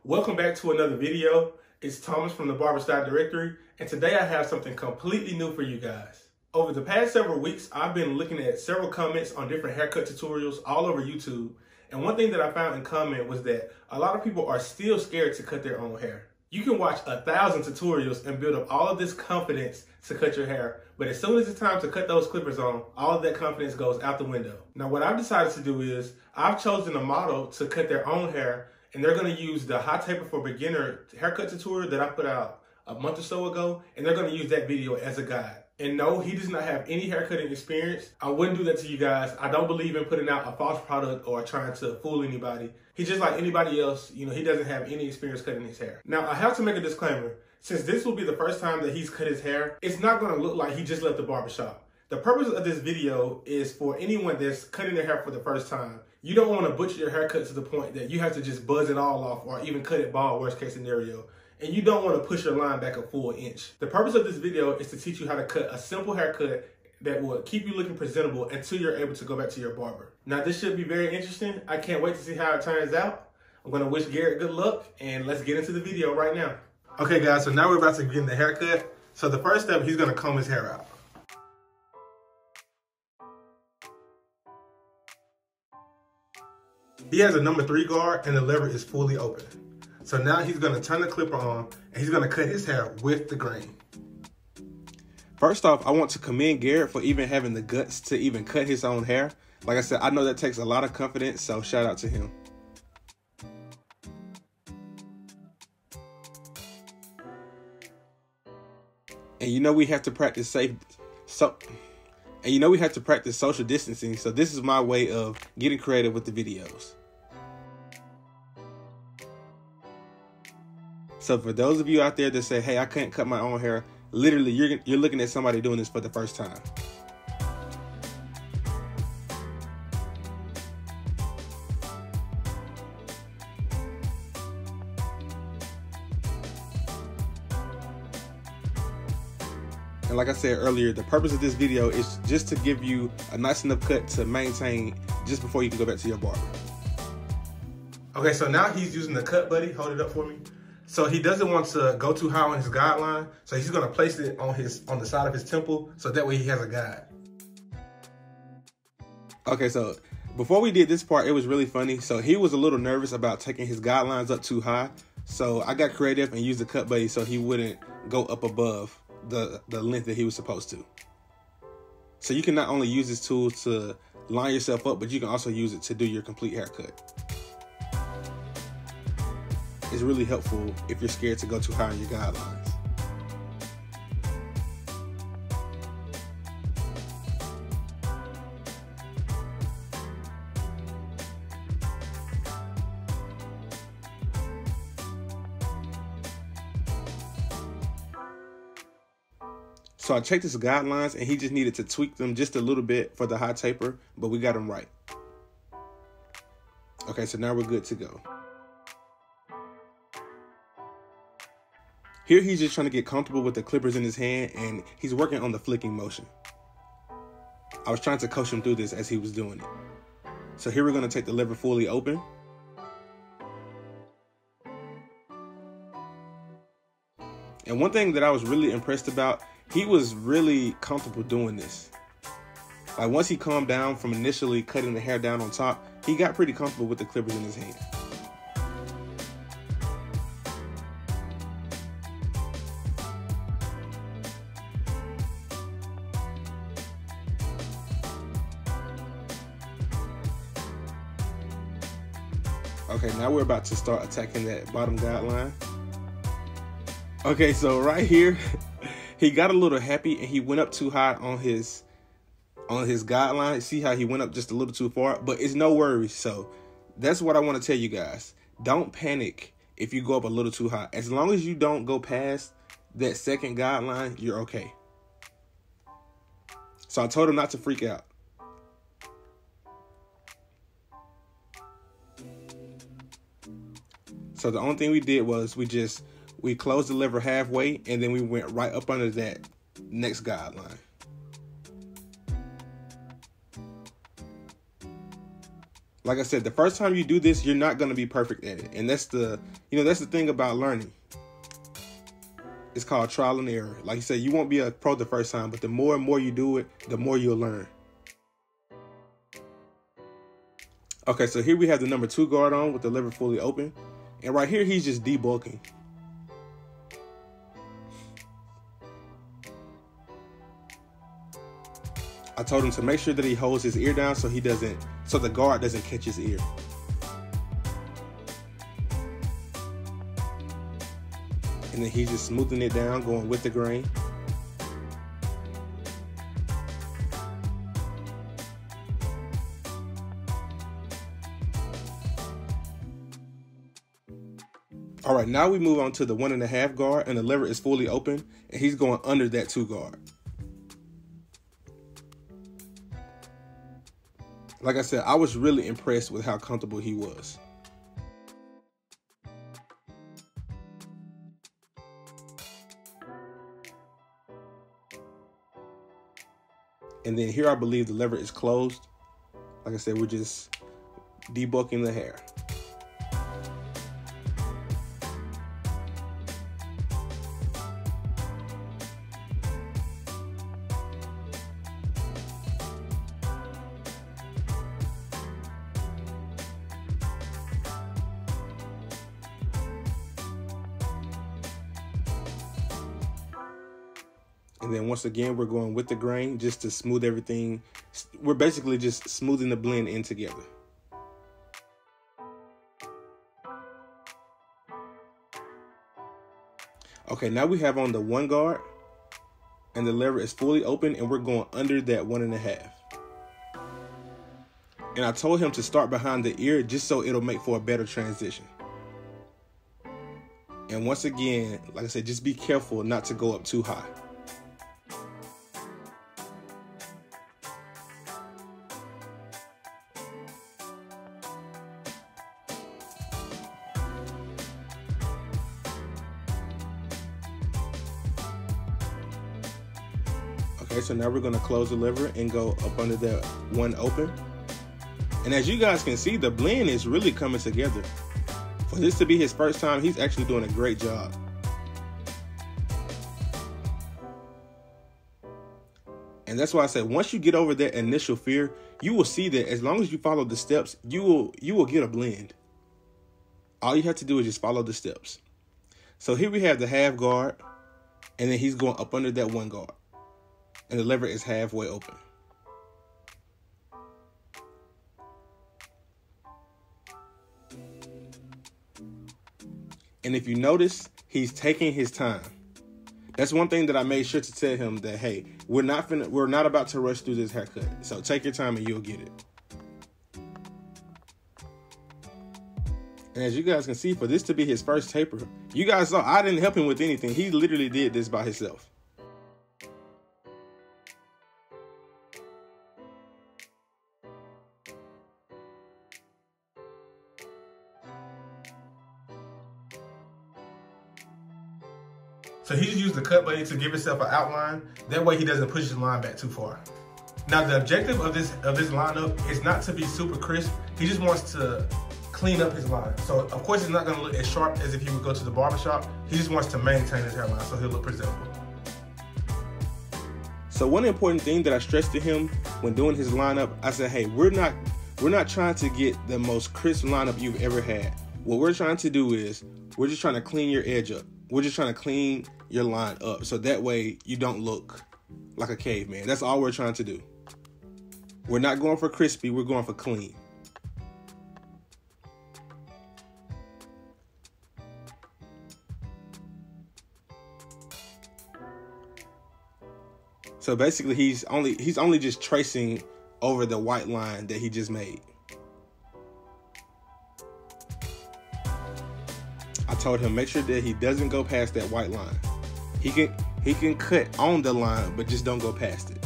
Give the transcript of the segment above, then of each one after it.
Welcome back to another video. It's Thomas from the Barbershop Directory, and today I have something completely new for you guys. Over the past several weeks, I've been looking at several comments on different haircut tutorials all over YouTube, and one thing that I found in comment was that a lot of people are still scared to cut their own hair. You can watch 1,000 tutorials and build up all of this confidence to cut your hair, but as soon as it's time to cut those clippers on, all of that confidence goes out the window. Now what I've decided to do is, I've chosen a model to cut their own hair, and they're going to use the Hot Taper for Beginner haircut tutorial that I put out a month or so ago, and they're going to use that video as a guide. And no, he does not have any haircutting experience. I wouldn't do that to you guys. I don't believe in putting out a false product or trying to fool anybody. He's just like anybody else. You know, he doesn't have any experience cutting his hair. Now, I have to make a disclaimer. Since this will be the first time that he's cut his hair, it's not going to look like he just left the barbershop. The purpose of this video is for anyone that's cutting their hair for the first time. You don't want to butcher your haircut to the point that you have to just buzz it all off or even cut it bald, worst case scenario. And you don't want to push your line back a full inch. The purpose of this video is to teach you how to cut a simple haircut that will keep you looking presentable until you're able to go back to your barber. Now this should be very interesting. I can't wait to see how it turns out. I'm going to wish Garrett good luck, and let's get into the video right now. Okay guys, so now we're about to begin the haircut. So the first step, he's going to comb his hair out. He has a number 3 guard and the lever is fully open. So now he's going to turn the clipper on and he's going to cut his hair with the grain. First off, I want to commend Garrett for even having the guts to even cut his own hair. Like I said, I know that takes a lot of confidence, so shout out to him. And you know we have to practice social distancing, so this is my way of getting creative with the videos. So for those of you out there that say, hey, I can't cut my own hair, literally you're looking at somebody doing this for the first time. And like I said earlier, the purpose of this video is just to give you a nice enough cut to maintain just before you can go back to your barber. Okay, so now he's using the cut buddy. Hold it up for me. So he doesn't want to go too high on his guideline, so he's going to place it on the side of his temple, so that way he has a guide. Okay, so before we did this part, it was really funny. So he was a little nervous about taking his guidelines up too high. So I got creative and used the cut buddy so he wouldn't go up above the length that he was supposed to. So you can not only use this tool to line yourself up, but you can also use it to do your complete haircut. It's really helpful if you're scared to go too high on your guidelines. So I checked his guidelines and he just needed to tweak them just a little bit for the hot taper, but we got them right. Okay, so now we're good to go. Here he's just trying to get comfortable with the clippers in his hand and he's working on the flicking motion. I was trying to coach him through this as he was doing it. So here we're going to take the lever fully open. And one thing that I was really impressed about, he was really comfortable doing this. Like once he calmed down from initially cutting the hair down on top, he got pretty comfortable with the clippers in his hand. Okay, now we're about to start attacking that bottom guideline. Okay, so right here, he got a little happy and he went up too high on his guideline. See how he went up just a little too far, but it's no worries. So that's what I want to tell you guys. Don't panic if you go up a little too high. As long as you don't go past that second guideline, you're okay. So I told him not to freak out. So the only thing we did was we closed the lever halfway and then we went right up under that next guideline. Like I said, the first time you do this, you're not going to be perfect at it. And that's the thing about learning. It's called trial and error. Like you said, you won't be a pro the first time, but the more and more you do it, the more you'll learn. Okay, so here we have the number 2 guard on with the lever fully open. And right here, he's just debulking. I told him to make sure that he holds his ear down so the guard doesn't catch his ear. And then he's just smoothing it down, going with the grain. All right, now we move on to the 1.5 guard, and the lever is fully open, and he's going under that 2 guard. Like I said, I was really impressed with how comfortable he was. And then here I believe the lever is closed. Like I said, we're just debulking the hair. And then once again, we're going with the grain just to smooth everything. We're basically just smoothing the blend in together. Okay, now we have on the 1 guard, and the lever is fully open, and we're going under that 1.5. And I told him to start behind the ear just so it'll make for a better transition. And once again, like I said, just be careful not to go up too high. Okay, so now we're going to close the lever and go up under that 1 open. And as you guys can see, the blend is really coming together. For this to be his first time, he's actually doing a great job. And that's why I said, once you get over that initial fear, you will see that as long as you follow the steps, you will get a blend. All you have to do is just follow the steps. So here we have the 1/2 guard, and then he's going up under that 1 guard. And the lever is halfway open. And if you notice, he's taking his time. That's one thing that I made sure to tell him, that, hey, we're not about to rush through this haircut. So take your time and you'll get it. And as you guys can see, for this to be his first taper, you guys saw I didn't help him with anything. He literally did this by himself. So he just used the cut blade to give himself an outline. That way he doesn't push his line back too far. Now the objective of this lineup is not to be super crisp. He just wants to clean up his line. So of course it's not gonna look as sharp as if he would go to the barbershop. He just wants to maintain his hairline so he'll look presentable. So one important thing that I stressed to him when doing his lineup, I said, hey, we're not trying to get the most crisp lineup you've ever had. What we're trying to do is, we're just trying to clean your edge up. We're just trying to clean your line up so that way you don't look like a caveman. That's all we're trying to do. We're not going for crispy, we're going for clean. So basically he's only just tracing over the white line that he just made. I told him make sure that he doesn't go past that white line. He can cut on the line, but just don't go past it.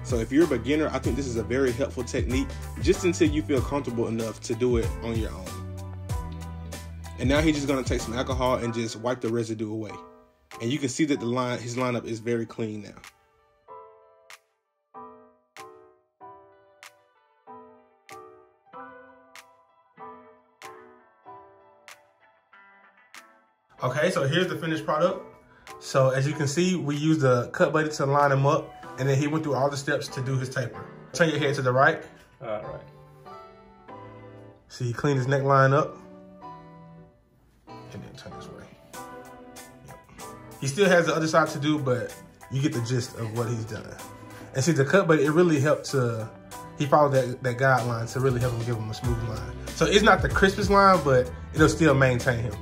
So if you're a beginner, I think this is a very helpful technique just until you feel comfortable enough to do it on your own. And now he's just gonna take some alcohol and just wipe the residue away. And you can see that his lineup is very clean now. Okay, so here's the finished product. So as you can see, we used the cut buddy to line him up, and then he went through all the steps to do his taper. Turn your head to the right. All right. See, he cleaned his neckline up. And then turn this way. Yep. He still has the other side to do, but you get the gist of what he's done. And see, the cut buddy, it really helped to, he followed that guideline to really help him give him a smooth line. So it's not the crispest line, but it'll still maintain him.